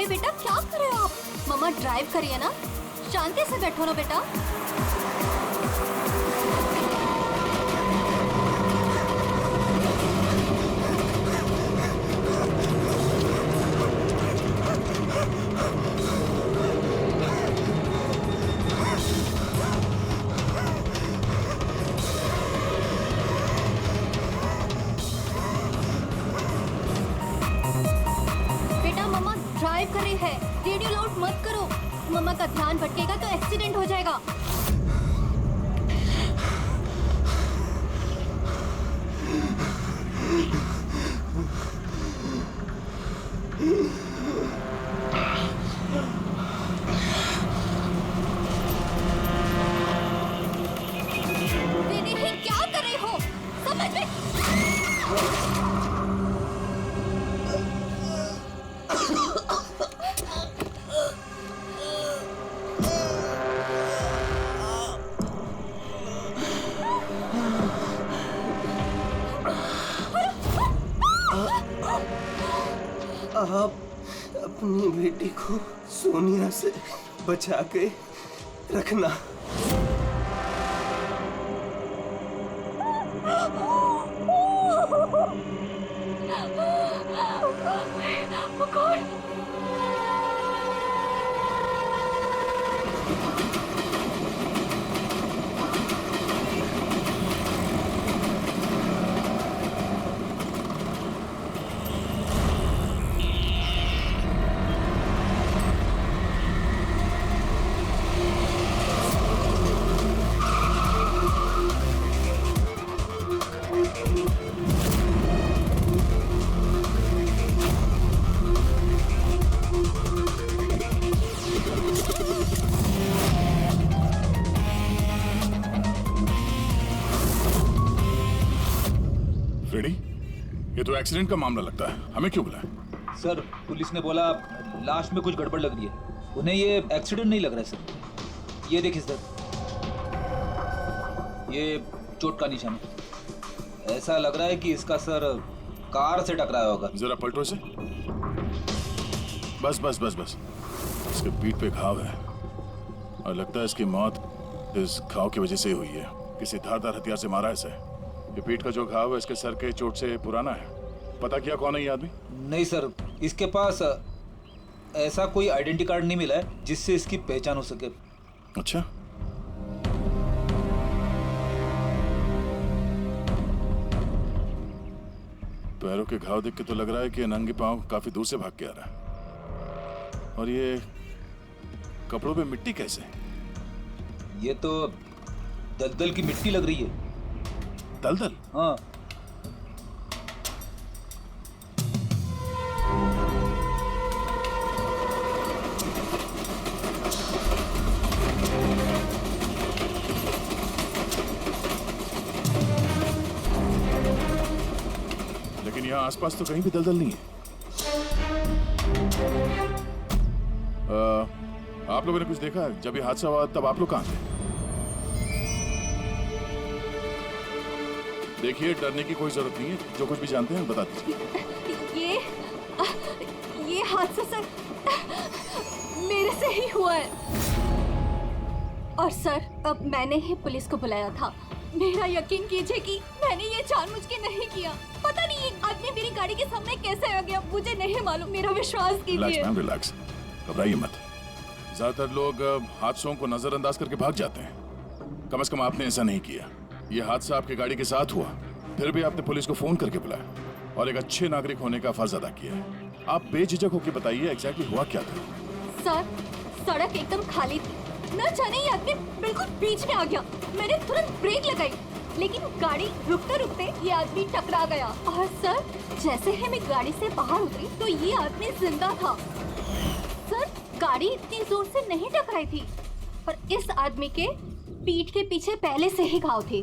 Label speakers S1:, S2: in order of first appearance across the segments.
S1: अरे बेटा क्या कर रहे हो आप? मम्मा ड्राइव करिए ना, शांति से बैठो ना बेटा। ड्राइव कर रही है, रेडियो लाउड मत करो। मम्मा का ध्यान भटकेगा तो एक्सीडेंट हो जाएगा। दीदी क्या कर रही हो? समझ में
S2: आप अपनी बेटी को सोनिया से बचा के रखना।
S3: फ्रेडी, ये तो एक्सीडेंट का मामला लगता है, हमें क्यों बुलाया?
S4: सर पुलिस ने बोला लाश में कुछ गड़बड़ लग रही है, उन्हें ये एक्सीडेंट नहीं लग रहा है सर। ये देखिए सर, ये चोट का निशान है। ऐसा लग रहा है कि इसका सर कार से टकराया होगा।
S3: जरा पलटो इसे। बस बस बस बस, इसके पीठ पे घाव है और लगता है इसकी मौत इस घाव की वजह से हुई है। किसी धारदार हथियार से मारा है इसे। ये पीठ का जो घाव है इसके सर के चोट से पुराना है। पता किया कौन है ये आदमी?
S4: नहीं सर, इसके पास ऐसा कोई आइडेंटिटी कार्ड नहीं मिला है जिससे इसकी पहचान हो सके।
S3: अच्छा, पैरों के घाव देख के तो लग रहा है कि नंगे पांव काफी दूर से भाग के आ रहा है। और ये कपड़ों पे मिट्टी कैसे?
S4: ये तो दलदल की मिट्टी लग रही है।
S3: दलदल?
S4: हाँ।
S3: लेकिन यहाँ आसपास तो कहीं भी दलदल नहीं है। आप लोगों ने कुछ देखा? जब ये हादसा हुआ तब आप लोग कहाँ थे? देखिए, डरने की कोई जरूरत नहीं है। जो कुछ भी जानते हैं बता दीजिए।
S1: ये हादसा सर मेरे से ही हुआ है। और सर अब मैंने ही पुलिस को बुलाया था। मेरा यकीन कीजिए कि मैंने ये जानबूझ के नहीं किया। पता नहीं ये आदमी मेरी गाड़ी के सामने कैसे आ गया, मुझे नहीं मालूम। मेरा विश्वास कीजिए।
S3: रिलैक्स मैम, रिलैक्स, घबराइए मत। ज्यादातर लोग हादसों को नजरअंदाज करके भाग जाते हैं। कम से कम आपने ऐसा नहीं किया। ये हादसा आपकी गाड़ी के साथ हुआ, फिर भी आपने पुलिस को फोन करके बुलाया और एक अच्छे नागरिक होने का फर्ज अदा किया। आप बेझिझक होकर बताइए एग्जैक्टली हुआ क्या था?
S1: सर सड़क एकदम खाली थी, न जाने ये आदमी बिल्कुल बीच में आ गया। मैंने तुरंत ब्रेक लगाई, लेकिन गाड़ी रुकते रुकते ये आदमी टकरा गया। और सर जैसे ही मैं गाड़ी से बाहर उतरी तो ये आदमी जिंदा था। सर गाड़ी इतनी जोर से नहीं टकराई थी, पर इस आदमी के पीठ के पीछे पहले से ही घाव थे।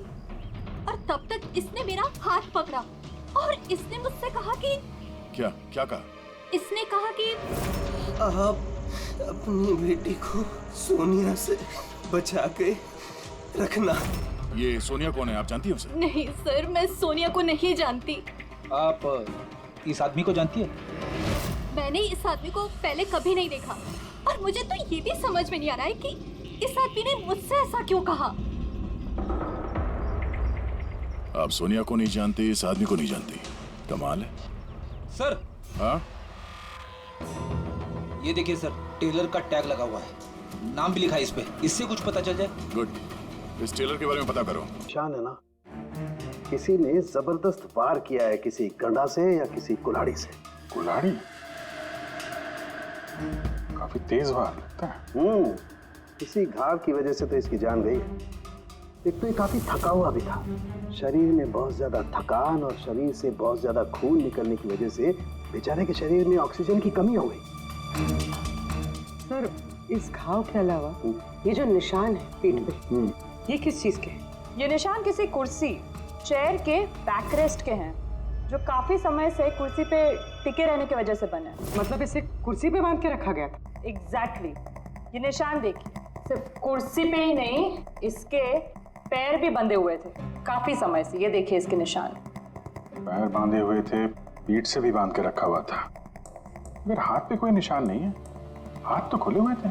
S1: और तब तक इसने मेरा हाथ पकड़ा और इसने मुझसे कहा कि
S3: क्या कहा?
S1: इसने कहा कि
S2: आप अपनी बेटी को सोनिया से बचा के रखना।
S3: ये सोनिया कौन है, आप जानती हो उसे?
S1: नहीं सर, मैं सोनिया को नहीं जानती।
S4: आप इस आदमी को जानती है?
S1: मैंने इस आदमी को पहले कभी नहीं देखा और मुझे तो ये भी समझ में नहीं आ रहा है कि इस आदमी ने मुझसे ऐसा क्यों कहा।
S3: आप सोनिया को नहीं जानती, इस आदमी को नहीं जानती, कमाल है।
S4: सर
S3: हाँ,
S4: ये देखिए सर, टेलर का टैग लगा हुआ है, नाम भी लिखा है इस पे, इससे कुछ पता चल जाए।
S3: गुड। इस टेलर के बारे में पता करो।
S5: निशान है ना, किसी ने जबरदस्त वार किया है, किसी गंडा से या किसी कुल्हाड़ी से।
S6: कुल्हाड़ी? काफी तेज वार लगता है।
S5: इसी घाव की वजह से तो इसकी जान गई है। एक तो ये काफी थका हुआ भी था, शरीर में बहुत ज्यादा थकान और शरीर से बहुत ज्यादा खून निकलने की वजह से बेचारे के शरीर में ऑक्सीजन की कमी हो गई।
S7: सर, इस घाव के अलावा ये जो निशान है पीठ पे, ये किस चीज के हैं?
S8: ये निशान किसी कुर्सी, चेयर के बैकरेस्ट के हैं, जो काफी समय से कुर्सी पे टिके रहने की वजह से बने।
S7: मतलब इसे कुर्सी पे बांध के रखा गया था?
S8: एग्जैक्टली। ये निशान देखिए, सिर्फ कुर्सी पे ही नहीं, इसके पैर भी बंधे हुए थे काफी समय से। ये देखिए इसके निशान।
S6: पैर बांधे हुए थे, पीठ से भी बांध के रखा हुआ था, मगर हाथ पे कोई निशान नहीं है। हाथ तो खुले हुए थे।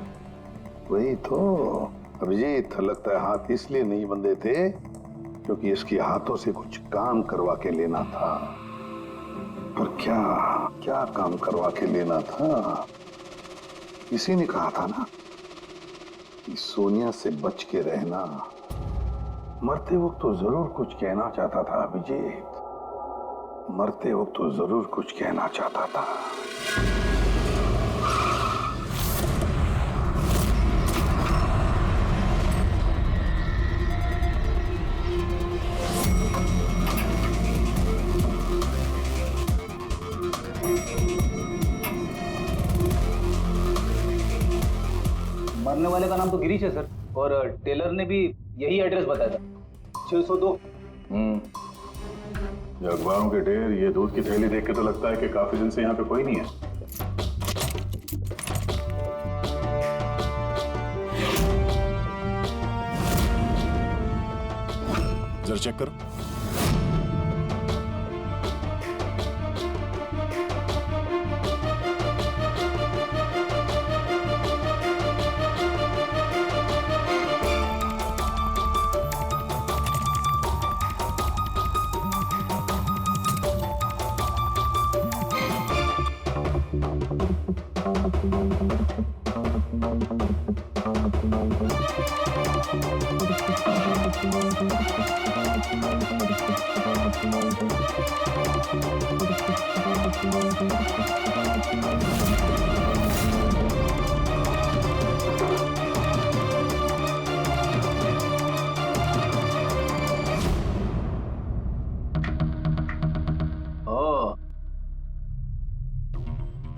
S5: वही तो अभिजीत, लगता है हाथ इसलिए नहीं बंधे थे क्योंकि इसके हाथों से कुछ काम करवा के लेना था। पर क्या क्या काम करवा के लेना था? इसी ने कहा था ना कि सोनिया से बच के रहना। मरते वक्त तो जरूर कुछ कहना चाहता था अभिजीत, मरते वक्त तो जरूर कुछ कहना चाहता था।
S4: मरने वाले का नाम तो गिरीश है सर, और टेलर ने भी यही एड्रेस बताया था, 602।
S6: ये अखबारों के ढेर, ये दूध की थैली देख के तो लगता है कि काफी दिन से यहाँ पे कोई नहीं है।
S3: जरा चेक करो।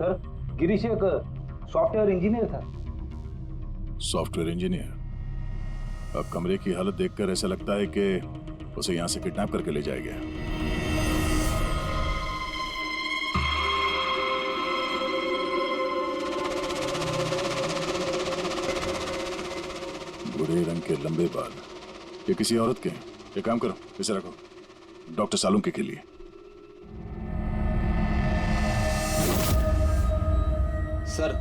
S4: सर, गिरीश एक सॉफ्टवेयर इंजीनियर था।
S3: Software engineer? अब कमरे की हालत देखकर ऐसा लगता है कि उसे यहां से किडनैप करके ले जाया गया। भूरे रंग के लंबे बाल, ये किसी औरत के हैं। एक काम करो, इसे रखो, डॉक्टर सालुंके के लिए।
S4: सर,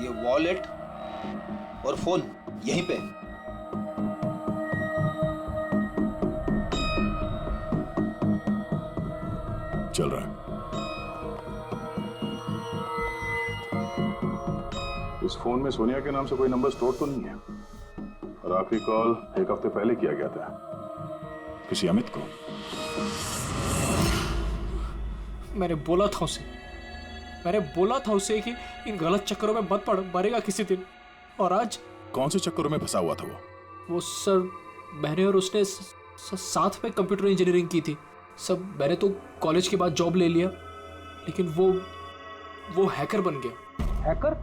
S4: ये वॉलेट और फोन यहीं पे।
S3: चल रहा है।
S6: इस फोन में सोनिया के नाम से कोई नंबर स्टोर तो नहीं है, और आखिरी कॉल एक हफ्ते पहले किया गया था।
S3: किसी अमित को?
S9: मैंने बोला था उसे कि इन गलत चक्करों में मत पड़, मरेगा किसी दिन। और आज
S3: कौन से चक्करों में फंसा हुआ था वो?
S9: सर, मैंने और उसने साथ में कंप्यूटर इंजीनियरिंग की थी। सब मैंने तो कॉलेज के बाद जॉब ले लिया, लेकिन वो हैकर बन गया।
S4: हैकर?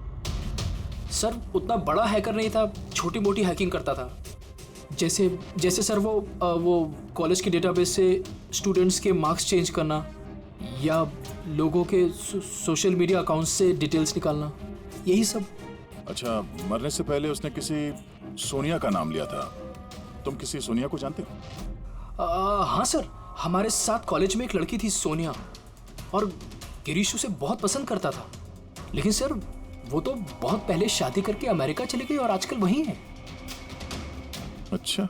S9: सर, उतना बड़ा हैकर नहीं था, छोटी मोटी हैकिंग करता था। जैसे सर वो कॉलेज के डेटाबेस से स्टूडेंट्स के मार्क्स चेंज करना, या लोगों के सोशल मीडिया अकाउंट्स से डिटेल्स निकालना, यही सब।
S3: अच्छा, मरने से पहले उसने किसी सोनिया का नाम लिया था। तुम किसी सोनिया को जानते हो?
S9: हाँ सर, हमारे साथ कॉलेज में एक लड़की थी सोनिया, और गिरीश उसे बहुत पसंद करता था, लेकिन सर वो तो बहुत पहले शादी करके अमेरिका चली गई और आजकल वहीं है।
S3: अच्छा,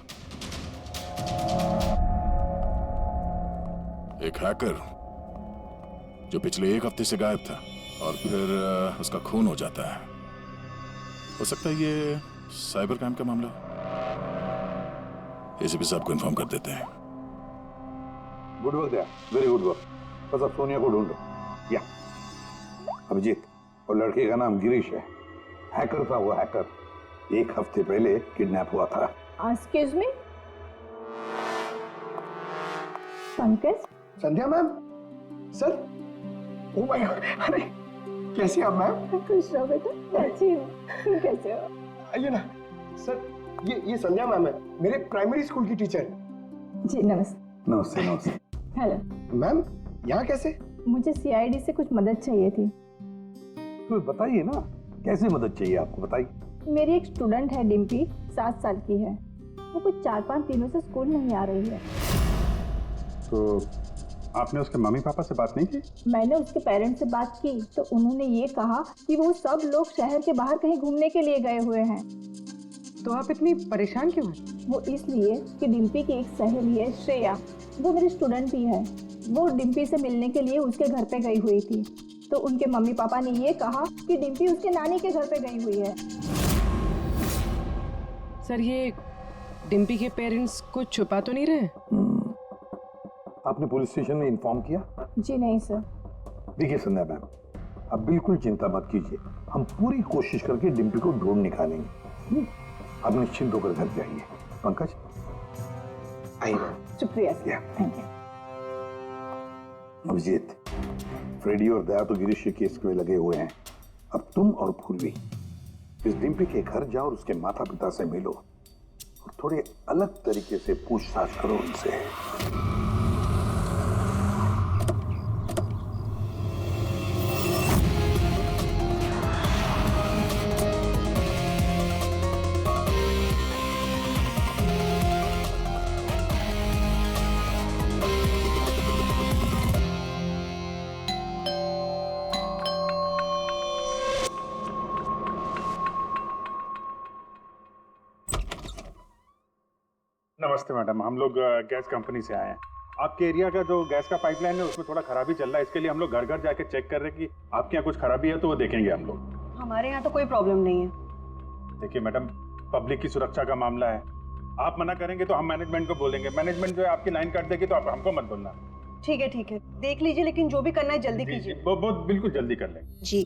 S3: एक हैकर जो पिछले 1 हफ्ते से गायब था और फिर उसका खून हो जाता है। हो सकता है ये साइबर क्राइम का मामला। एसीपी साहब को इन्फॉर्म कर देते हैं।
S5: गुड वर्क यार, वेरी गुड वर्क। बस अब सोनिया को ढूंढो। या अभिजीत, और लड़के का नाम गिरीश है। हैकर था वो, हैकर। 1 हफ्ते पहले किडनैप हुआ था।
S1: Excuse me, Pankaj.
S2: Sandhya ma'am, sir. Oh my God, अरे कैसे आप मैम?
S1: खुश रहो बेटा, अच्छी हूँ, तुम कैसे हो?
S2: आइए ना सर। ये संध्या मैम है, मेरे प्राइमरी स्कूल की टीचर।
S1: जी नमस्ते।
S5: नमस्ते नमस्ते।
S1: हेलो
S2: मैम, यहाँ कैसे?
S1: मुझे सीआईडी से कुछ मदद चाहिए थी।
S5: तो बताइए ना, कैसे मदद चाहिए आपको, बताइए।
S1: मेरी एक स्टूडेंट है डिम्पी, 7 साल की है। वो कुछ 4-5 दिनों से स्कूल नहीं आ रही है।
S6: तो आपने उसके मम्मी पापा से बात नहीं की?
S1: मैंने उसके पेरेंट्स से बात की तो उन्होंने ये कहा कि वो सब लोग शहर के बाहर कहीं घूमने के लिए गए हुए हैं।
S7: तो आप इतनी परेशान क्यों हैं?
S1: वो इसलिए कि डिम्पी की एक सहेली है श्रेया, वो मेरी स्टूडेंट भी है। वो डिम्पी से मिलने के लिए उसके घर पे गई हुई थी, तो उनके मम्मी पापा ने ये कहा कि डिम्पी उसके नानी के घर पे गई हुई है।
S7: सर, ये डिम्पी के पेरेंट्स कुछ छुपा तो नहीं रहे?
S5: आपने पुलिस स्टेशन में इन्फॉर्म किया?
S1: जी नहीं सर।
S5: देखिए संध्या मैम, आप बिल्कुल चिंता मत कीजिए। हम पूरी कोशिश करके डिम्पी को ढूंढ निकालेंगे। आप निश्चिंत होकर घर जाइए। पंकज, आइए।
S1: शुक्रिया sir, thank you.
S5: Abhijeet, Freddy और दया तो गिरीश के केस में लगे हुए हैं। अब तुम और पूर्वी इस डिम्पी के घर जाओ और उसके माता पिता से मिलो और थोड़े अलग तरीके से पूछताछ करो उनसे।
S6: नमस्ते मैडम, हम लोग गैस कंपनी से आए हैं। आपके एरिया का जो गैस का पाइपलाइन है उसमें थोड़ा खराबी चल रहा है। इसके लिए हम लोग घर घर जाके चेक कर रहे हैं कि आपके यहाँ कुछ खराबी है तो वो देखेंगे हम लोग।
S7: हमारे यहाँ तो कोई प्रॉब्लम नहीं है।
S6: देखिए मैडम, पब्लिक की सुरक्षा का मामला है। आप मना करेंगे तो हम मैनेजमेंट को बोलेंगे। मैनेजमेंट जो है आपकी लाइन काट देगी तो आप हमको मत बोलना।
S7: ठीक है, देख लीजिए, लेकिन जो भी करना है जल्दी
S6: जी,
S7: कीजिए।
S6: वो बिल्कुल जल्दी कर लेंगे।
S7: जी,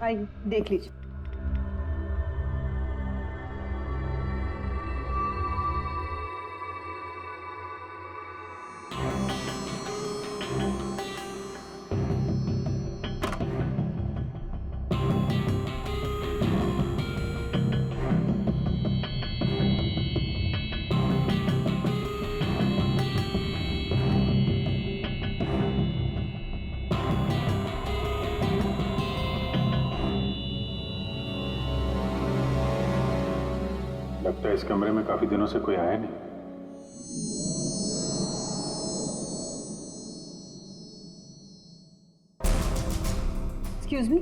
S7: आइए देख लीजिए।
S6: लगता है इस कमरे में काफी दिनों से कोई आया नहीं।
S7: एक्सक्यूज मी,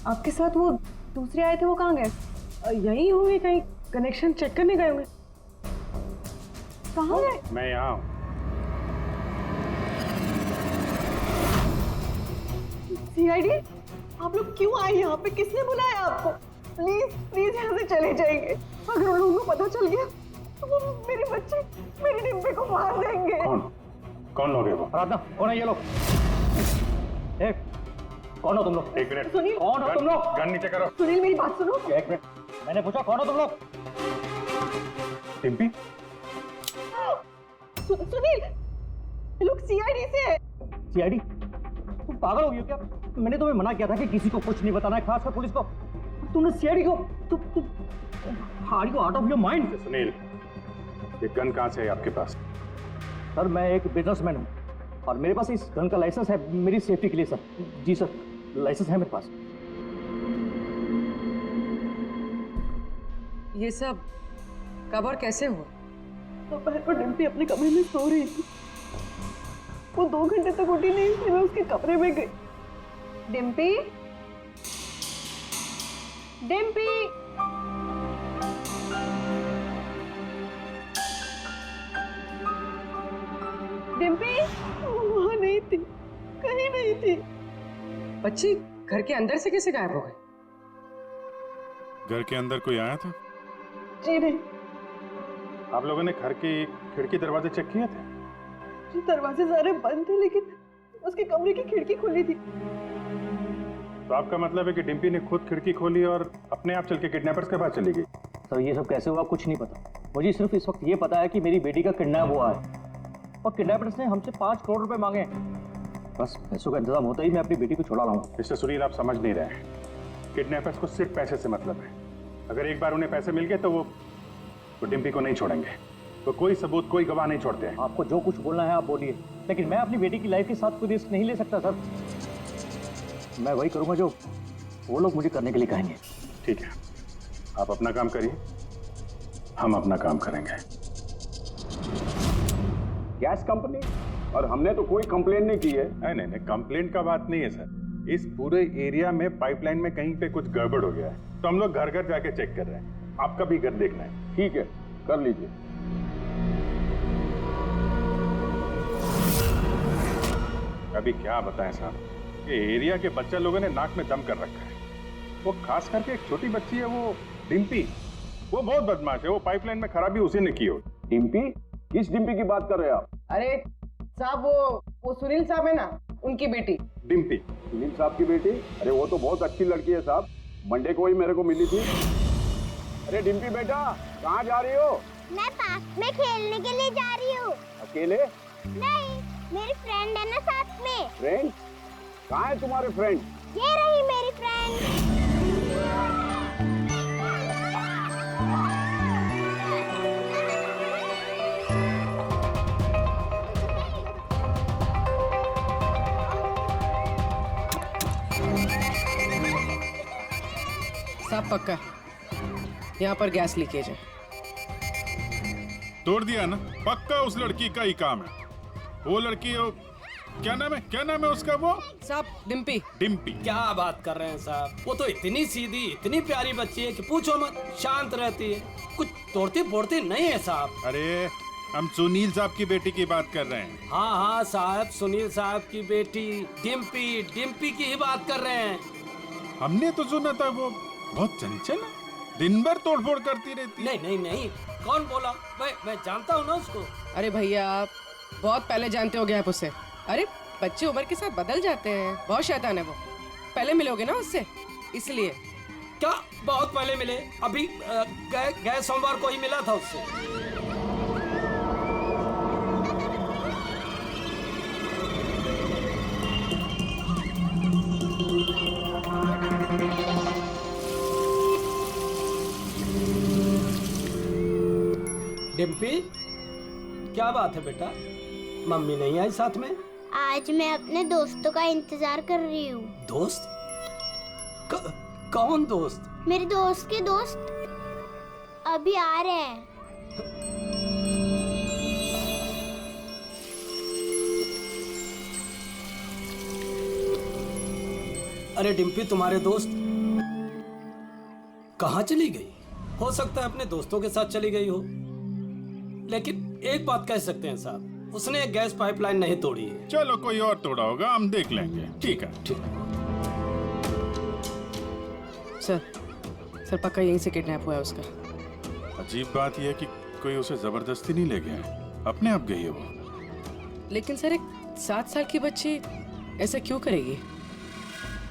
S7: आपके साथ वो दूसरे आए थे, वो कहाँ गए? यहीं होंगे, कहीं कनेक्शन चेक करने गए होंगे। कहाँ गए?
S6: मैं यहाँ हूँ।
S7: सीआईडी, आप लोग क्यों आए यहाँ पे? किसने बुलाया आपको? प्लीज यहाँ से चले जाइए। अगर उन लोगों को पता चल गया तो वो मेरे बच्चे, मेरे डिम्पी को मार देंगे।
S6: कौन लोग है वो?
S10: आराधना, कौन है ये लोग? कौन हो तुम लोग?
S6: एक मिनट।
S7: सुनील,
S10: कौन हो तुम लोग?
S6: गन नीचे करो।
S7: सुनील मेरी बात सुनो।
S10: एक मिनट, मैंने पूछा कौन हो तुम लोग?
S6: डिम्पी?
S7: सुनील, ये लोग सीआईडी से है।
S10: सीआईडी? तुम पागल हो गई हो क्या? मैंने तुम्हें मना किया था कि किसी को कुछ नहीं बताना है, खासकर पुलिस को। तुमने सीआईडी को हार्ड को out of your mind.
S6: Sunil, ये गन कहाँ से है आपके पास?
S10: सर, मैं एक बिजनेसमैन हूँ और मेरे पास इस गन का लाइसेंस है मेरी सेफ्टी के लिए सर। जी सर, लाइसेंस है मेरे पास।
S7: ये सब कब और कैसे हुआ? दोपहर को डिम्पी अपने कमरे में सो रही थी। वो 2 घंटे तक उठी नहीं, इसलिए मैं उसके कमरे में गई। डिम्पी, डिम्पी, डिम्पी वहां नहीं थी, कहीं नहीं थी।
S8: बच्ची घर के अंदर से कैसे गायब हो गई?
S6: घर के अंदर कोई आया था?
S7: जी नहीं।
S6: आप लोगों ने घर की खिड़की दरवाजे चेक किए थे?
S7: जी दरवाजे सारे बंद थे, लेकिन उसके कमरे की खिड़की खुली थी।
S6: तो आपका मतलब है कि डिम्पी ने खुद खिड़की खोली और अपने आप चल के किडनैपर्स के पास चली गई?
S10: सर ये सब कैसे हुआ कुछ नहीं पता। मुझे सिर्फ इस वक्त ये पता है कि मेरी बेटी का किडनैप हुआ है और किडनैपर्स ने हमसे 5 करोड़ रुपए मांगे हैं। बस पैसों का इंतजाम होता ही मैं अपनी बेटी को छुड़ा लाऊंगा।
S6: मिस्टर सुनील, आप समझ नहीं रहे हैं। किडनैपर्स को सिर्फ पैसे से मतलब है। अगर एक बार उन्हें पैसे मिल गए तो वो डिम्पी को नहीं छोड़ेंगे। तो कोई सबूत, कोई गवाह नहीं छोड़ते हैं।
S10: आपको जो कुछ बोलना है आप बोलिए, लेकिन मैं अपनी बेटी की लाइफ के साथ कोई रिस्क नहीं ले सकता सर। मैं वही करूंगा जो वो लोग मुझे करने के लिए कहेंगे।
S6: ठीक है, आप अपना काम करिए, हम अपना काम करेंगे।
S5: Gas company? और हमने तो कोई कंप्लेन नहीं की है।
S6: नहीं, कंप्लेंट का बात नहीं है सर। इस पूरे एरिया में पाइपलाइन में कहीं पे कुछ गड़बड़ हो गया है, तो हम लोग घर घर जाके चेक कर रहे हैं। आपका भी घर देखना है।
S5: ठीक है, कर लीजिए।
S6: अभी क्या बताएं साहब, ये एरिया के बच्चा लोगों ने नाक में दम कर रखा है। वो खास करके एक छोटी बच्ची है, वो डिम्पी, वो बहुत बदमाश है। वो पाइपलाइन में खराबी उसी ने की हो।
S5: डिम्पी? किस डिम्पी की बात कर रहे हैं आप?
S7: अरे साहब, वो सुनील साहब है ना, उनकी बेटी।
S6: डिम्पी?
S5: सुनील साहब की बेटी? अरे वो तो बहुत अच्छी लड़की है साहब, मंडे को ही मेरे को मिली थी। अरे डिम्पी बेटा, कहाँ जा रही हो?
S11: मैं पार्क में खेलने के लिए जा रही हूँ।
S5: अकेले?
S11: नहीं, मेरी फ्रेंड है ना साथ में।
S5: फ्रेंड? कहाँ है तुम्हारे फ्रेंड?
S11: ये रही मेरी फ्रेंड।
S12: सब पक्का, यहाँ पर गैस लीकेज है।
S6: तोड़ दिया ना, पक्का उस लड़की का ही काम है। वो लड़की, क्या नाम है उसका? वो
S12: साहब डिम्पी।
S6: डिम्पी?
S9: क्या बात कर रहे हैं साहब, वो तो इतनी सीधी, इतनी प्यारी बच्ची है कि पूछो मत। शांत रहती है, कुछ तोड़ती फोड़ती नहीं है साहब।
S6: अरे हम सुनील साहब की बेटी की बात कर रहे हैं।
S9: हाँ साहब, सुनील साहब की बेटी डिम्पी की ही बात कर रहे हैं।
S6: हमने तो सुना था वो बहुत चंचल है, दिन भर तोड़फोड़ करती रहती है।
S9: नहीं, कौन बोला? मैं जानता हूँ ना उसको।
S12: अरे भैया, आप बहुत पहले जानते हो गैप उसे। अरे बच्चे उम्र के साथ बदल जाते हैं, बहुत शैतान है वो। पहले मिलोगे ना उससे, इसलिए।
S9: क्या बहुत पहले मिले? अभी गए सोमवार को ही मिला था उससे। डिम्पी, क्या बात है बेटा, मम्मी नहीं आई साथ में?
S11: आज मैं अपने दोस्तों का इंतजार कर रही हूँ।
S9: दोस्त? कौन दोस्त?
S11: मेरे दोस्त के दोस्त अभी आ रहे हैं।
S9: अरे डिम्पी, तुम्हारे दोस्त कहाँ चली गई? हो सकता है अपने दोस्तों के साथ चली गई हो, लेकिन एक बात कह सकते हैं साहब, उसने गैस पाइपलाइन नहीं तोड़ी है।
S6: चलो कोई और तोड़ा होगा, हम देख लेंगे। ठीक है।
S12: सर पक्का यहीं से किडनैप हुआ है उसका।
S6: अजीब बात यह है कि कोई उसे जबरदस्ती नहीं ले गया है, अपने आप गई है वो।
S12: लेकिन सर, एक 7 साल की बच्ची ऐसा क्यों करेगी?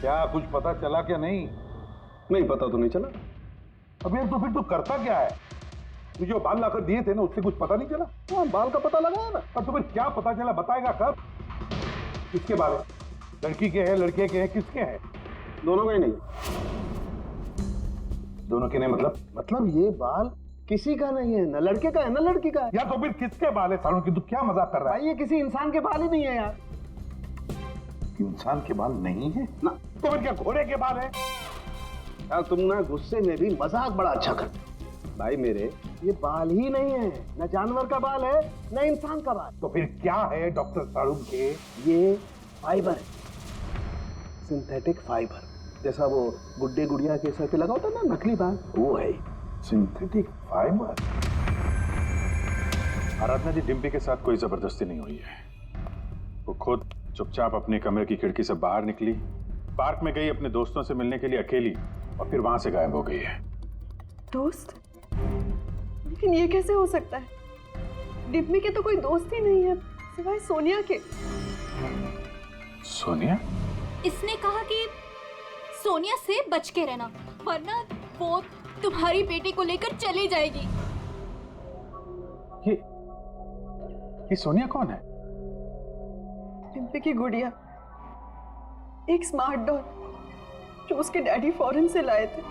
S5: क्या कुछ पता चला क्या? नहीं पता तो नहीं चला। अब यार तो फिर तो करता क्या है? तू जो बाल लाकर दिए थे ना, उससे कुछ पता नहीं चला? हाँ, बाल का पता लगा ना, पर तुम्हें क्या पता चला? बताएगा कब? किसके बाल है? लड़की के हैं, लड़के के हैं, किसके हैं? दोनों के नहीं। दोनों के नहीं मतलब ये बाल किसी का नहीं है, न लड़के का है न लड़की का है। यार तो फिर किसके बाल है सालों की? तू क्या मजाक कर रहा है? ये किसी इंसान के बाल ही नहीं है यार। इंसान के बाल नहीं है ना, तो फिर क्या घोड़े के बाल है? यार तुम ना गुस्से में भी मजाक बड़ा अच्छा करते भाई मेरे।
S2: ये बाल ही नहीं है, न जानवर का बाल है न इंसान का बाल।
S5: तो फिर क्या है डॉक्टर सारूक के?
S2: ये फाइबर है, सिंथेटिक फाइबर, जैसा वो गुड्डे गुड़िया के सर पे लगा होता है ना नकली बाल, वो है
S5: सिंथेटिक फाइबर।
S6: आराधना जी, डिम्पी के साथ कोई जबरदस्ती नहीं हुई है। वो खुद चुपचाप अपने कमरे की खिड़की से बाहर निकली, पार्क में गई अपने दोस्तों से मिलने के लिए अकेली, और फिर वहां से गायब हो गई है।
S7: दोस्त? लेकिन ये कैसे हो सकता है? डिम्पी के तो कोई दोस्त ही नहीं है सिवाय सोनिया के।
S6: सोनिया?
S1: इसने कहा कि सोनिया से बच के रहना, वरना वो तुम्हारी बेटी को लेकर चली जाएगी।
S6: ये सोनिया कौन है?
S7: डिम्पी की गुड़िया, एक स्मार्ट डॉल जो उसके डैडी फॉरेन से लाए थे।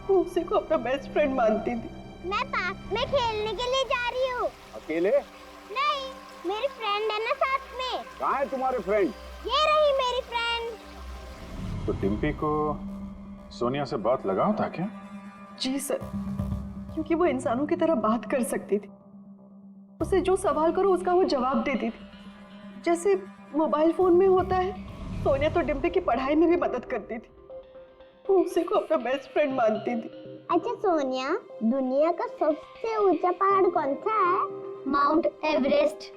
S7: वो उसी को अपना बेस्ट फ्रेंड मानती थी।
S11: मैं पार्क में खेलने के लिए जा रही हूँ।
S5: अकेले?
S11: नहीं, मेरी फ्रेंड है ना साथ में।
S5: कहाँ है तुम्हारे फ्रेंड?
S11: ये रही मेरी फ्रेंड।
S6: तो डिम्पी को सोनिया से बहुत लगाव था क्या?
S7: जी सर, क्योंकि वो इंसानों की तरह बात कर सकती थी। उसे जो सवाल करो उसका वो जवाब देती थी, जैसे मोबाइल फोन में होता है। सोनिया तो डिम्पी की पढ़ाई में भी मदद करती थी। वो उसी को अपना बेस्ट फ्रेंड मानती थी।
S11: अच्छा सोनिया, दुनिया का सबसे ऊंचा पहाड़ कौन सा है? Mount Everest.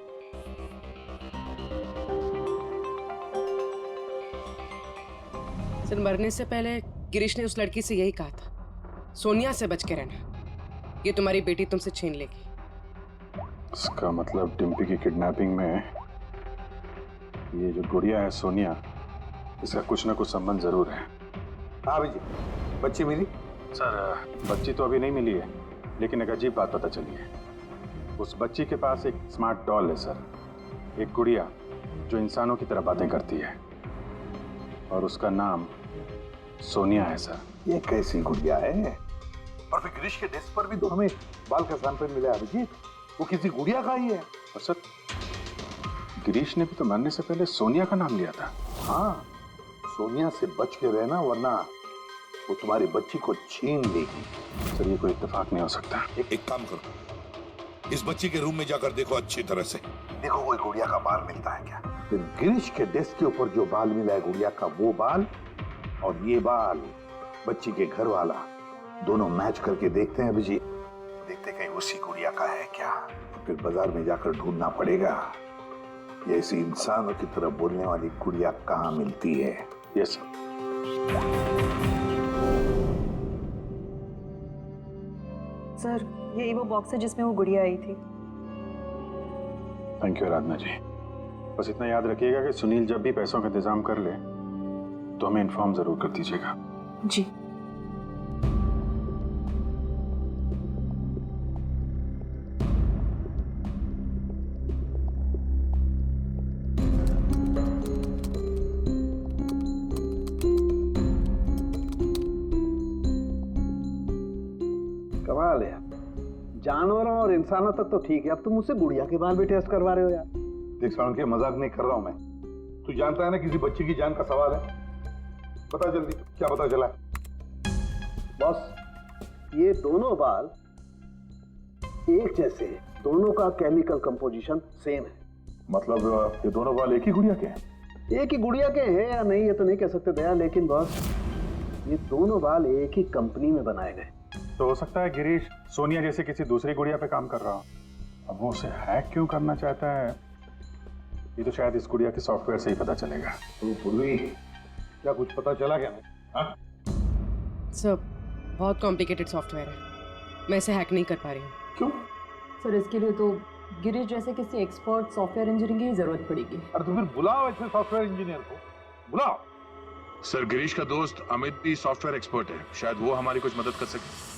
S12: सर, मरने से पहले गिरीश ने उस लड़की से यही कहा था, सोनिया से बच के रहना, ये तुम्हारी बेटी तुमसे छीन लेगी।
S6: इसका मतलब डिम्पी की किडनैपिंग में ये जो गुड़िया है सोनिया, इसका कुछ ना कुछ संबंध जरूर है।
S5: हाँ जी, बच्ची मिली?
S6: सर, बच्ची तो अभी नहीं मिली है, लेकिन एक अजीब बात पता चली है। उस बच्ची के पास एक स्मार्ट डॉल है सर, एक गुड़िया जो इंसानों की तरह बातें करती है, और उसका नाम सोनिया है सर।
S5: ये कैसी गुड़िया है? और फिर गिरीश के डेस्क पर भी तो हमें बाल का सैंपल मिला है अभिजीत, वो किसी गुड़िया का ही है।
S6: और सर, गिरीश ने भी तो मरने से पहले सोनिया का नाम लिया था।
S5: हाँ, सोनिया से बच के रहना, वरना वो तुम्हारी बच्ची को छीन लेगी।
S6: सर, ये कोई इत्तेफाक नहीं हो सकता।
S13: एक काम करो, इस बच्ची के रूम में जाकर देखो अच्छी तरह से।
S5: देखो कोई गुड़िया का बाल मिलता है क्या? फिर गिरीश के डेस्क के ऊपर जो बाल मिला है गुड़िया का, वो बाल और ये बाल बच्ची के घर वाला, दोनों मैच करके देखते हैं अभिजीत। देखते कहीं उसी गुड़िया का है क्या? फिर बाजार में जाकर ढूंढना पड़ेगा ये ऐसी इंसानों की तरह बोलने वाली गुड़िया कहाँ मिलती है।
S6: Yes sir.
S7: सर, यही वो बॉक्स है जिसमें वो गुड़िया आई थी।
S6: थैंक यू आराधना जी। बस इतना याद रखिएगा कि सुनील जब भी पैसों का इंतजाम कर ले तो हमें इन्फॉर्म जरूर कर दीजिएगा।
S7: जी।
S2: कमाल है, जानवरों और इंसानों तक तो ठीक है, अब तुम मुझसे गुड़िया के बाल भी टेस्ट करवा रहे हो यार।
S5: देख साउंड के मजाक नहीं कर रहा हूं मैं। तू जानता है ना किसी बच्ची की जान का सवाल है। बता जल्दी, क्या पता चला?
S2: बॉस, ये दोनों बाल एक जैसे हैं, दोनों का केमिकल कंपोजिशन सेम है।
S5: मतलब ये दोनों बाल एक ही गुड़िया के हैं?
S2: एक ही गुड़िया के हैं या नहीं ये तो नहीं कह सकते दया, लेकिन बॉस ये दोनों बाल एक ही कंपनी में बनाए गए।
S6: तो हो सकता है गिरीश सोनिया जैसे किसी दूसरी गुड़िया पे काम कर रहा हो। अब वो उसे हैक क्यों करना चाहता है, ये तो शायद इस गुड़िया के सॉफ्टवेयर से ही पता चलेगा।
S5: तो पूर्वी, क्या कुछ पता चला क्या?
S12: सर, बहुत कॉम्प्लिकेटेड सॉफ्टवेयर है, मैं इसे हैक नहीं कर पा रही हूँ।
S5: क्यों?
S8: सर, इसके लिए तो गिरीश जैसे किसी एक्सपर्ट सॉफ्टवेयर इंजीनियर की जरूरत पड़ेगी।
S5: अरे तो फिर बुलाओ ऐसे सॉफ्टवेयर इंजीनियर को, बुलाओ।
S3: सर, गिरीश का दोस्त अमित भी सॉफ्टवेयर एक्सपर्ट है, शायद वो हमारी कुछ मदद कर सके।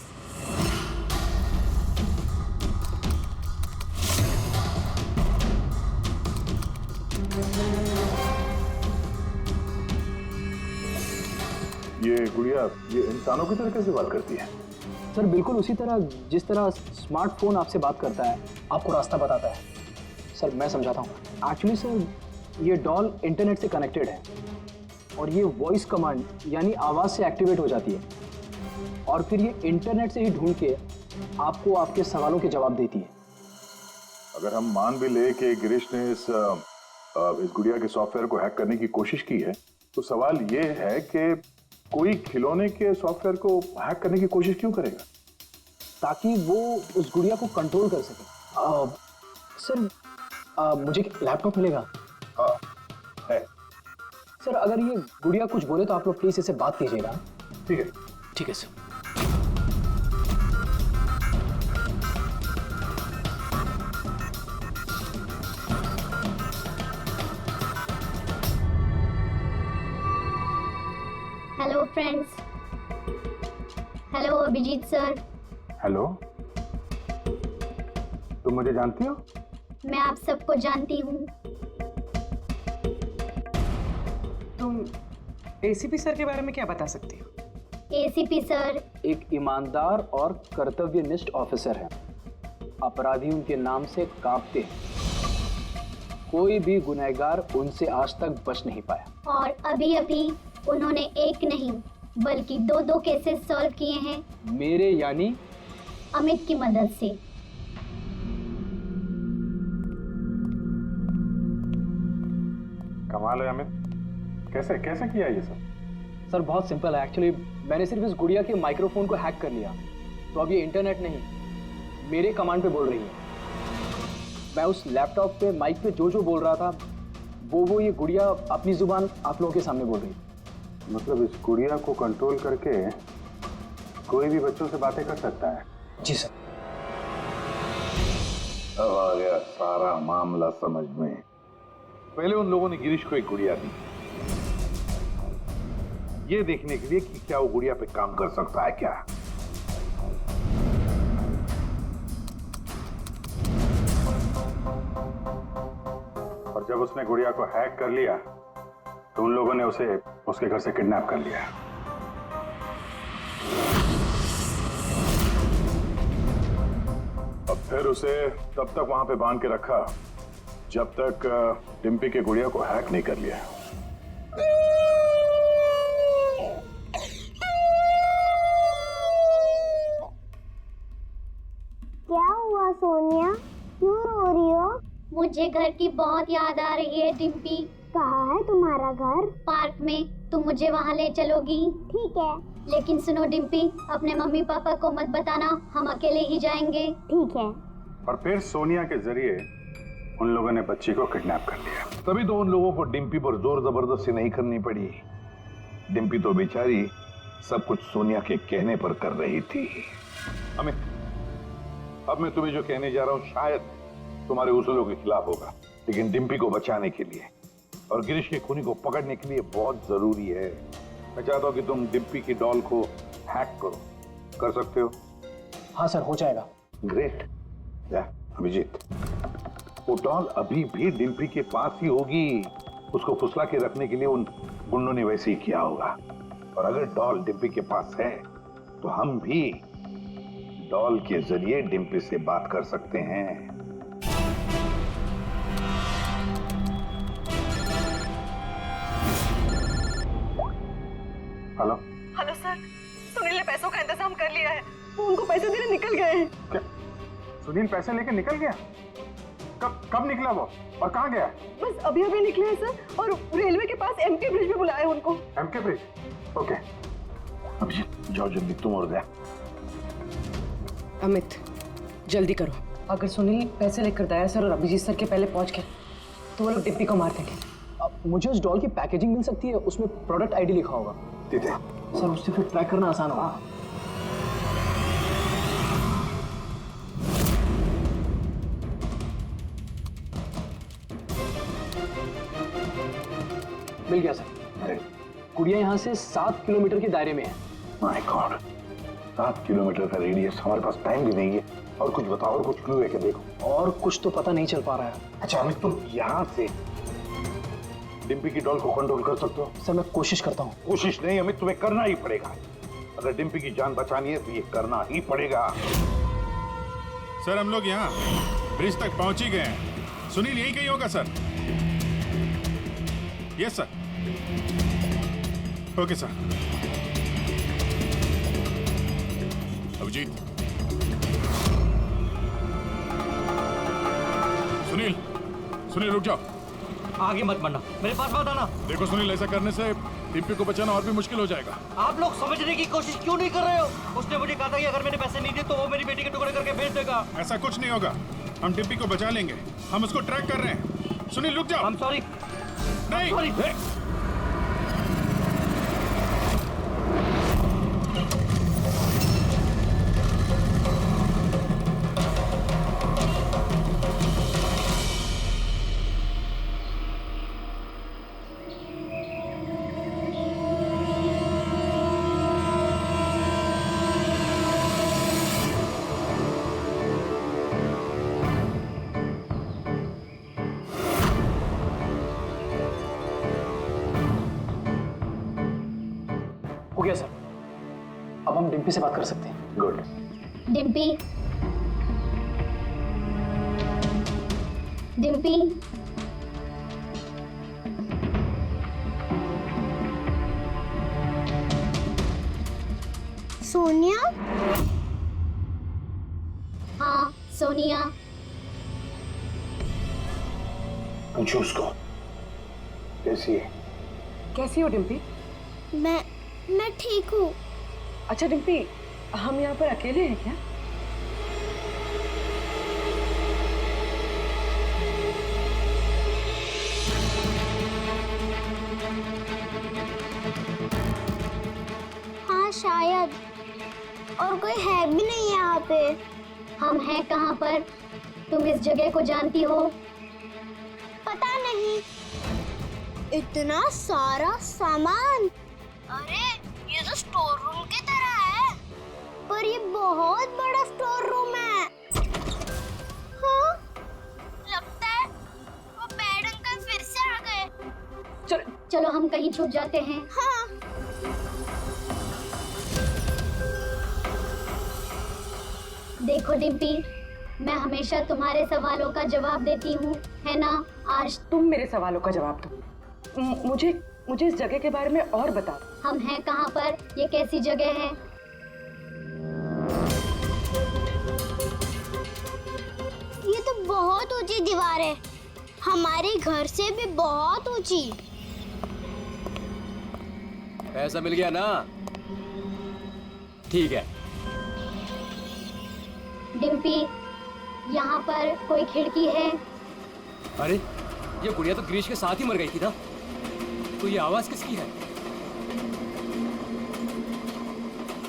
S5: ये गुड़िया ये इंसानों की तरह कैसे बात करती है?
S9: सर, बिल्कुल उसी तरह जिस तरह स्मार्टफोन आपसे बात करता है, आपको रास्ता बताता है। सर, मैं समझाता हूँ। एक्चुअली सर, ये डॉल इंटरनेट से कनेक्टेड है और ये वॉइस कमांड यानी आवाज़ से एक्टिवेट हो जाती है, और फिर ये इंटरनेट से ही ढूंढ के आपको आपके सवालों के जवाब देती है।
S3: अगर हम मान भी ले कि गिरीश ने इस गुड़िया के सॉफ्टवेयर को हैक करने की कोशिश की है, तो सवाल ये है कि कोई खिलौने के सॉफ्टवेयर को हैक करने की कोशिश क्यों करेगा?
S9: ताकि वो उस गुड़िया को कंट्रोल कर सके। सर मुझे लैपटॉप मिलेगा?
S3: हाँ है।
S9: सर अगर ये गुड़िया कुछ बोले तो आप लोग प्लीज इसे बात कीजिएगा।
S3: ठीक है।
S9: ठीक है sir.
S11: Hello friends. Hello Abhijeet sir.
S3: Hello, तुम मुझे जानती हो?
S11: मैं आप सबको जानती हूँ।
S12: तुम एसीपी सर के बारे में क्या बता सकती हो?
S11: एसीपी सर
S9: एक ईमानदार और कर्तव्यनिष्ठ ऑफिसर है। अपराधी उनके नाम से कांपते हैं। कोई भी गुनहगार उनसे आज तक बच नहीं पाया।
S11: और अभी अभी उन्होंने एक नहीं बल्कि दो केसेस सॉल्व किए हैं
S9: मेरे यानी
S11: अमित की मदद से।
S6: कमाल है अमित, कैसे कैसे किया ये सब?
S9: सर बहुत सिंपल है एक्चुअली। मैंने सिर्फ इस गुड़िया के माइक्रोफोन को हैक कर लिया, तो अब ये इंटरनेट नहीं मेरे कमांड पे बोल रही है। मैं उस लैपटॉप पे माइक पे जो बोल रहा था वो ये गुड़िया अपनी जुबान आप लोगों के सामने बोल रही है।
S6: मतलब इस गुड़िया को कंट्रोल करके कोई भी बच्चों से बातें कर सकता है?
S9: जी सर।
S5: अब आ गया सारा मामला समझ में। पहले उन लोगों ने गिरीश को एक गुड़िया दी, ये देखने के लिए कि क्या वो गुड़िया पे काम कर सकता है क्या।
S6: और जब उसने गुड़िया को हैक कर लिया तो उन लोगों ने उसे उसके घर से किडनैप कर लिया।
S3: अब फिर उसे तब तक वहां पे बांध के रखा जब तक डिम्पी के गुड़िया को हैक नहीं कर लिया।
S11: क्या हुआ सोनिया, क्यों रो रही हो? मुझे घर की बहुत याद आ रही है डिम्पी। कहाँ है तुम्हारा घर? पार्क में। तुम मुझे वहाँ ले चलोगी? ठीक है। लेकिन सुनो डिम्पी, अपने मम्मी पापा को मत बताना, हम अकेले ही जाएंगे। ठीक है।
S6: और फिर सोनिया के जरिए उन लोगों ने बच्ची को किडनैप कर लिया।
S5: तभी तो उन लोगों को डिम्पी पर जोर जबरदस्ती नहीं करनी पड़ी। डिम्पी तो बेचारी सब कुछ सोनिया के कहने पर कर रही थी। अमित, अब मैं तुम्हें जो कहने जा रहा हूं शायद तुम्हारे उसूलों के खिलाफ होगा, लेकिन डिम्पी को बचाने के लिए और गिरीश के खूनी को पकड़ने के लिए बहुत जरूरी है। मैं चाहता हूं कि तुम डिम्पी की डॉल को हैक करो। कर सकते हो?
S9: हाँ सर, हो जाएगा।
S5: ग्रेट। या अभिजीत, वो डॉल अभी भी डिम्पी के पास ही होगी। उसको फुसला के रखने के लिए उन गुंडों ने वैसे ही किया होगा। और अगर डॉल डिम्पी के पास है तो हम भी डॉल के जरिए डिम्पी से बात कर सकते हैं।
S6: हेलो
S7: हेलो सर, सुनील ने पैसों का इंतजाम कर लिया है। वो उनको पैसे देने निकल गए हैं।
S6: क्या सुनील पैसे लेके निकल गया? कब निकला वो और कहाँ गया?
S7: बस अभी अभी निकले हैं सर, और रेलवे के पास एमके ब्रिज पे बुलाया है उनको।
S6: MK bridge? ओके।
S5: अभिजीत जाओ जल्दी, तुम और गया।
S12: अमित जल्दी करो। अगर सुनील पैसे लेकर दया सर और अभिजीत सर के पहले पहुंच गए तो वो लोग डिप्पी को मार देंगे।
S9: मुझे उस डॉल की पैकेजिंग मिल सकती है, उसमें प्रोडक्ट आईडी लिखा होगा।
S5: दीदी
S9: सर उससे फिर ट्रैक करना आसान होगा। मिल गया सर। गुड़िया यहाँ से 7 किलोमीटर के दायरे में है।
S5: माय गॉड, 7 किलोमीटर का रेडियस। हमारे पास टाइम भी नहीं है। और कुछ बताओ, और कुछ क्लू है क्या? देखो
S9: और कुछ तो पता नहीं चल पा रहा है।
S5: अच्छा अमित, तुम यहाँ से डिम्पी की डॉल को कंट्रोल कर सकते हो?
S9: सर मैं कोशिश करता हूँ।
S5: कोशिश नहीं अमित, तुम्हें करना ही पड़ेगा। अगर डिम्पी की जान बचानी है तो ये करना ही पड़ेगा।
S3: सर हम लोग यहाँ ब्रिज तक पहुंच ही गए हैं। सुनील यही कहीं होगा sir. Yes sir. Okay sir. Abhijeet Sunil, Sunil रुक जाओ।
S10: आगे मत बढ़ना, मेरे पास मत आना।
S3: देखो सुनील, ऐसा करने से डिम्पी को बचाना और भी मुश्किल हो जाएगा।
S10: आप लोग समझने की कोशिश क्यों नहीं कर रहे हो? उसने मुझे कहा था कि अगर मैंने पैसे नहीं दिए तो वो मेरी बेटी के टुकड़े करके भेज देगा।
S6: ऐसा कुछ नहीं होगा, हम डिम्पी को बचा लेंगे, हम उसको ट्रैक कर रहे हैं। सुनील रुक जाओ।
S10: I'm sorry।
S6: नहीं।
S10: Sorry।
S9: हो गया सर, अब हम डिम्पी से बात कर सकते हैं।
S5: गुड।
S11: डिम्पी, डिम्पी, सोनिया? हाँ, सोनिया।
S5: पूछो उसको, कैसी है?
S12: कैसी हो डिम्पी?
S11: मैं ठीक हूँ।
S12: अच्छा डिम्पी, हम यहाँ पर अकेले हैं क्या?
S11: हाँ शायद, और कोई है भी नहीं यहाँ पे। हम हैं कहाँ पर? तुम इस जगह को जानती हो? पता नहीं। इतना सारा सामान। अरे ये तो स्टोर रूम की तरह है, पर ये बहुत बड़ा स्टोर रूम है। हाँ, लगता है वो बैड अंकल फिर से आ गए। चलो हम कहीं छुप जाते हैं। हाँ। देखो डिम्पी, मैं हमेशा तुम्हारे सवालों का जवाब देती हूँ, है ना? आज
S12: तुम मेरे सवालों का जवाब दो। मुझे इस जगह के बारे में और बता।
S11: हम हैं कहाँ पर? ये कैसी जगह है? ये तो बहुत ऊंची दीवार है, हमारे घर से भी बहुत ऊंची।
S10: पैसा मिल गया ना? ठीक है।
S11: डिम्पी, यहाँ पर कोई खिड़की है?
S10: अरे ये गुड़िया तो ग्रीश के साथ ही मर गई थी ना, तो ये आवाज किसकी है?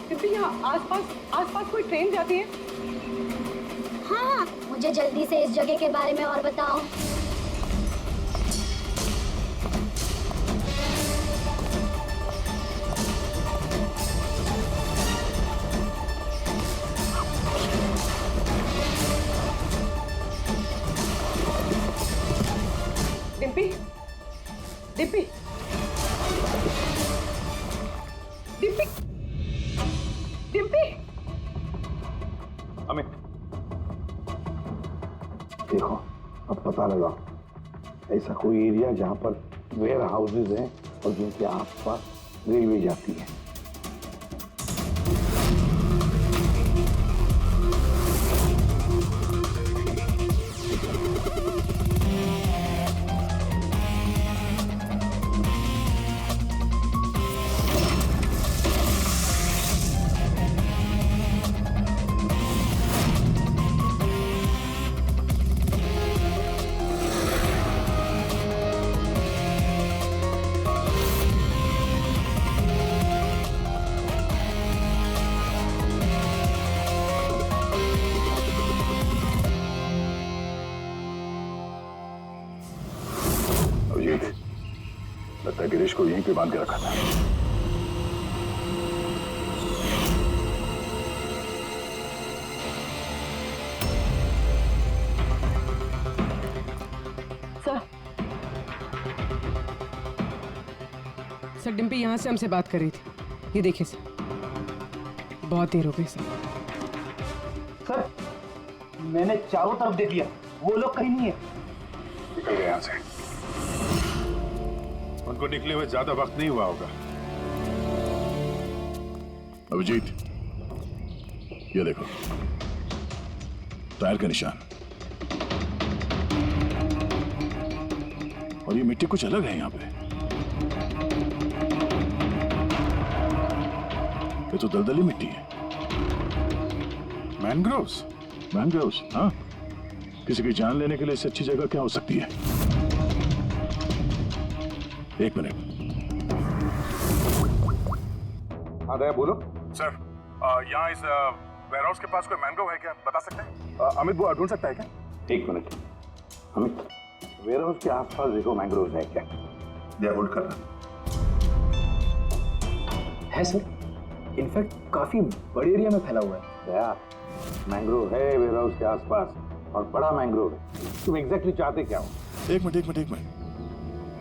S12: डिम्पी, यहाँ आसपास कोई ट्रेन जाती है?
S11: हाँ, मुझे जल्दी से इस जगह के बारे में और बताओ।
S12: डिम्पी, डिम्पी, डिम्पी, डिम्पी।
S6: अमित,
S5: देखो अब पता लगा ऐसा कोई एरिया जहां पर वेयर हाउसेज हैं और जिनके आसपास रेलवे जाती है।
S3: लगता है गिरीश को यहीं पे बांध के रखा था।
S12: सर, डिम्पी यहाँ से हमसे बात कर रही थी। ये देखिए सर, बहुत देर हो गई सर।
S10: सर, मैंने चारों तरफ देख लिया, वो लोग कहीं नहीं है।
S3: निकल गए यहाँ से।
S6: उनको निकले हुए ज्यादा वक्त नहीं हुआ होगा।
S3: अभिजीत, ये देखो, टायर का निशान। और ये मिट्टी कुछ अलग है यहाँ पे। ये तो दलदली मिट्टी है। मैनग्रोव्स। मैनग्रोव्स, हाँ। किसी की जान लेने के लिए इससे अच्छी जगह क्या हो सकती है? एक मिनट।
S6: हाँ दया बोलो। सर, यहाँ इस वेयरहाउस के पास कोई मैंग्रोव है क्या, बता सकते हैं? अमित वो ढूंढ सकता है क्या?
S5: एक मिनट अमित, वेयरहाउस के आसपास देखो मैंग्रोव है क्या? दया होल्ड कर रहा
S10: है सर, इनफैक्ट काफी बड़े एरिया में फैला हुआ है।
S5: दया, मैंग्रोव है वेयरहाउस के आसपास और बड़ा मैंग्रोव है। तुम एग्जैक्टली चाहते क्या हो?
S3: एक मिनट।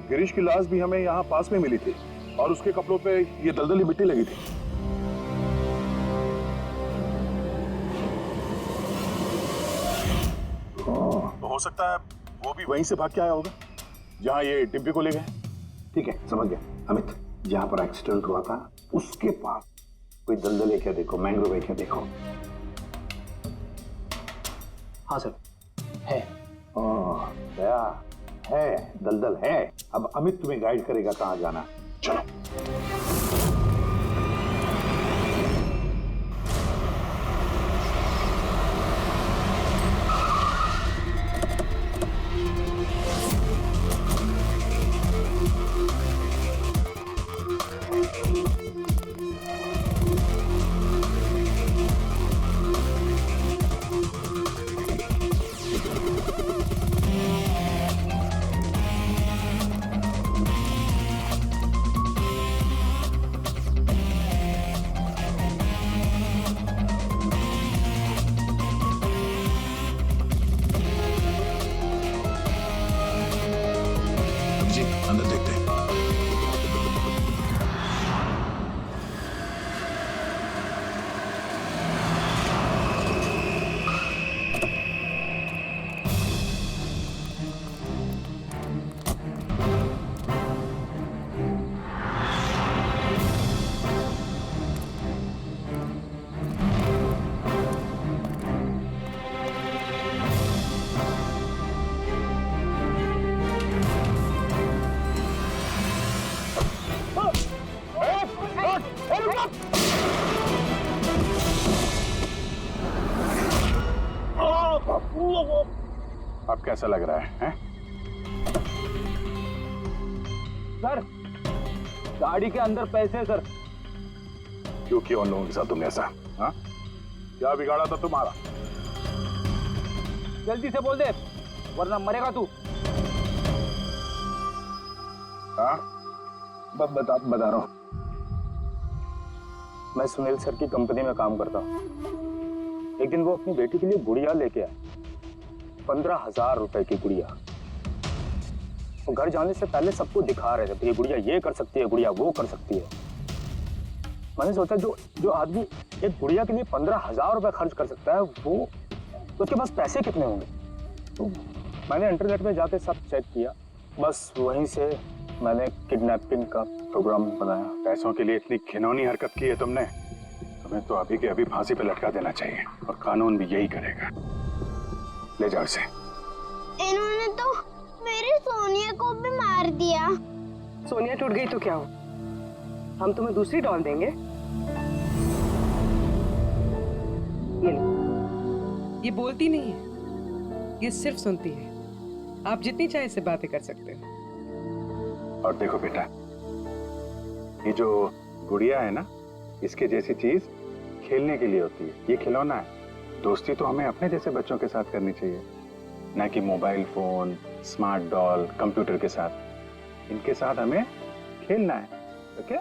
S3: गिरीश की लाश भी हमें यहाँ पास में मिली थी और उसके कपड़ों पे ये दलदली मिट्टी लगी थी। तो हो सकता है वो भी वहीं से भाग के आया होगा जहाँ ये डिम्पी को ले गए।
S5: ठीक है, समझ गया अमित। जहां पर एक्सीडेंट हुआ था उसके पास कोई दलदल है क्या देखो, मैंग्रोव है क्या देखो।
S10: हाँ सर, है।
S5: दया, है, दलदल है। अब अमित तुम्हें गाइड करेगा कहां जाना। चलो।
S3: अंदर देखते हैं।
S6: अब कैसा लग रहा है?
S10: सर, गाड़ी के अंदर पैसे सर।
S3: क्यों किया उन लोगों के साथ तुमने ऐसा? हाँ? क्या बिगाड़ा था तुम्हारा?
S10: जल्दी से बोल दे वरना मरेगा तू।
S3: हाँ?
S10: बता रहा हूँ। मैं सुनील सर की कंपनी में काम करता हूँ। एक दिन वो अपनी बेटी के लिए गुड़िया लेके आए, 15,000 रुपए की गुड़िया। वो घर जाने से पहले सबको दिखा रहे थे, ये गुड़िया ये कर सकती है, गुड़िया वो कर सकती है। मैंने सोचा जो आदमी एक गुड़िया के लिए 15,000 रुपए खर्च कर सकता है, वो तो उसके पास पैसे कितने होंगे। तो मैंने इंटरनेट में जाके सब चेक किया, बस वहीं से मैंने किडनैपिंग का प्रोग्राम बनाया।
S6: पैसों के लिए इतनी घिनौनी हरकत की है तुमने, तुम्हें तो अभी के अभी फांसी पे लटका देना चाहिए और कानून भी यही करेगा। ले जाओ इसे।
S11: इन्होंने तो मेरी सोनिया को भी मार दिया।
S12: सोनिया टूट गई तो क्या हो, हम तुम्हें दूसरी डॉल देंगे। ये लो। ये बोलती नहीं है, ये सिर्फ सुनती है। आप जितनी चाहे इससे बातें कर सकते हो।
S6: और देखो बेटा, ये जो गुड़िया है ना, इसके जैसी चीज खेलने के लिए होती है, ये खिलौना है। दोस्ती तो हमें अपने जैसे बच्चों के साथ करनी चाहिए, ना कि mobile phone, smart doll, computer के साथ। इनके साथ हमें खेलना है, ओके?